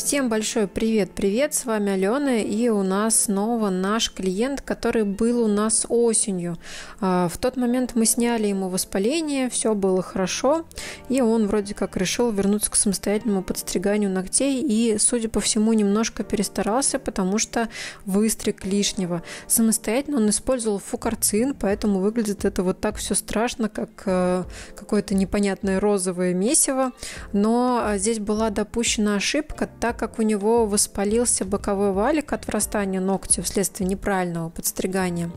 Всем большой привет, с вами Алена, и у нас снова наш клиент, который был у нас осенью. В тот момент мы сняли ему воспаление, все было хорошо, и он вроде как решил вернуться к самостоятельному подстриганию ногтей и, судя по всему, немножко перестарался, потому что выстриг лишнего. Самостоятельно он использовал фукарцин, поэтому выглядит это вот так все страшно, как какое-то непонятное розовое месиво, но здесь была допущена ошибка, так как у него воспалился боковой валик от врастания ногтя вследствие неправильного подстригания.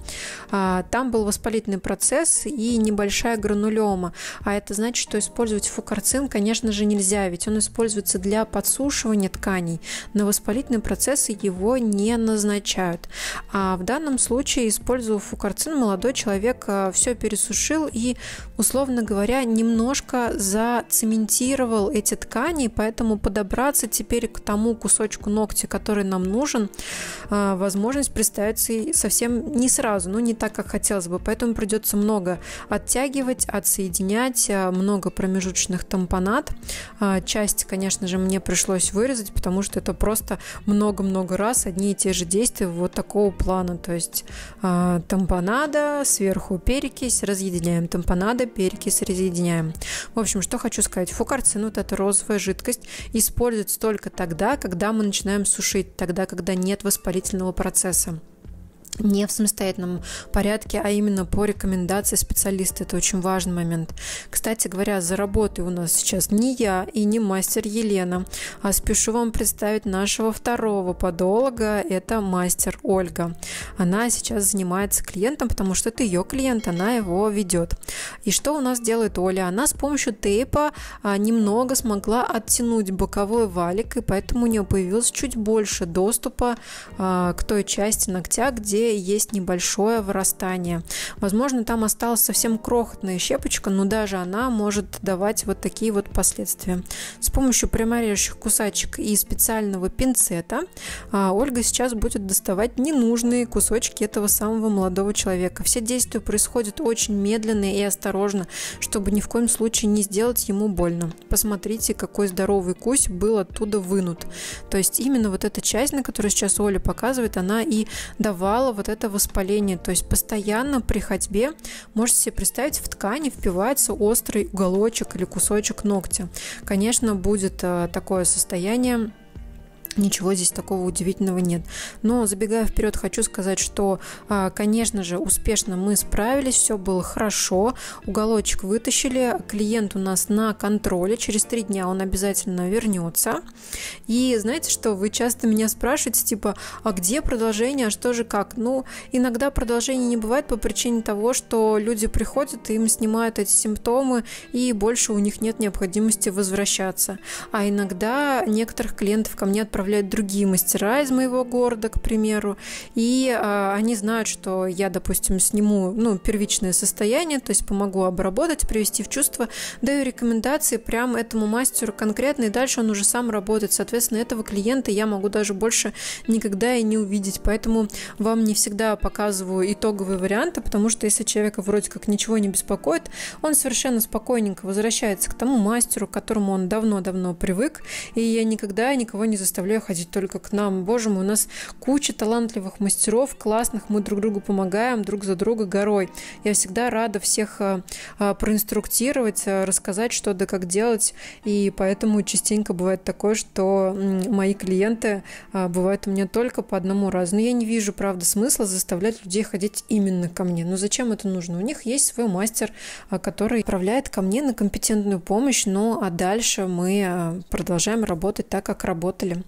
Там был воспалительный процесс и небольшая гранулема, а это значит, что использовать фукарцин, конечно же, нельзя, ведь он используется для подсушивания тканей. На воспалительные процессы его не назначают. А в данном случае, используя фукарцин, молодой человек все пересушил и, условно говоря, немножко зацементировал эти ткани, поэтому подобраться теперь к тому кусочку ногтя, который нам нужен, возможность представится совсем не сразу, не так, как хотелось бы, поэтому придется много оттягивать, отсоединять, много промежуточных тампонад. Часть, конечно же, мне пришлось вырезать, потому что это просто много-много раз одни и те же действия вот такого плана, то есть тампонада, сверху перекись, разъединяем, тампонада, перекись, разъединяем. В общем, что хочу сказать, фукарцин, вот эта розовая жидкость, используется только тогда, когда мы начинаем сушить, тогда, когда нет воспалительного процесса. Не в самостоятельном порядке, а именно по рекомендации специалиста. Это очень важный момент. Кстати говоря, за работой у нас сейчас не я и не мастер Елена, а спешу вам представить нашего второго подолога. Это мастер Ольга. Она сейчас занимается клиентом, потому что это ее клиент, она его ведет. И что у нас делает Оля? Она с помощью тейпа немного смогла оттянуть боковой валик, и поэтому у нее появилось чуть больше доступа к той части ногтя, где есть небольшое вырастание. Возможно, там осталась совсем крохотная щепочка, но даже она может давать вот такие вот последствия. С помощью пряморежущих кусачек и специального пинцета Ольга сейчас будет доставать ненужные кусочки этого самого молодого человека. Все действия происходят очень медленно и осторожно, чтобы ни в коем случае не сделать ему больно. Посмотрите, какой здоровый кусь был оттуда вынут. То есть именно вот эта часть, на которую сейчас Оля показывает, она и давала вот это воспаление, то есть постоянно при ходьбе можете себе представить, в ткани впивается острый уголочек или кусочек ногтя. Конечно, будет такое состояние. Ничего здесь такого удивительного нет. Но забегая вперед, хочу сказать, что, конечно же, успешно мы справились, все было хорошо, уголочек вытащили, клиент у нас на контроле, через 3 дня он обязательно вернется. И знаете что, вы часто меня спрашиваете, типа, а где продолжение, а что же как? Иногда продолжения не бывает по причине того, что люди приходят, им снимают эти симптомы, и больше у них нет необходимости возвращаться. А иногда некоторых клиентов ко мне отправляют другие мастера из моего города, к примеру, и они знают, что я, допустим, сниму первичное состояние, то есть помогу обработать, привести в чувство, даю рекомендации прямо этому мастеру конкретно, и дальше он уже сам работает. Соответственно, этого клиента я могу даже больше никогда и не увидеть, поэтому вам не всегда показываю итоговые варианты, потому что если человека вроде как ничего не беспокоит, он совершенно спокойненько возвращается к тому мастеру, к которому он давно-давно привык, и я никогда никого не заставляю ходить только к нам. Боже мой, у нас куча талантливых мастеров, классных, мы друг другу помогаем, друг за друга горой. Я всегда рада всех проинструктировать, рассказать, что да как делать, и поэтому частенько бывает такое, что мои клиенты бывают у меня только по одному разу. Но я не вижу, правда, смысла заставлять людей ходить именно ко мне. Но зачем это нужно? У них есть свой мастер, который отправляет ко мне на компетентную помощь, а дальше мы продолжаем работать так, как работали.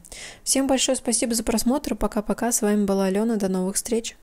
Всем большое спасибо за просмотр. Пока-пока. С вами была Алена. До новых встреч.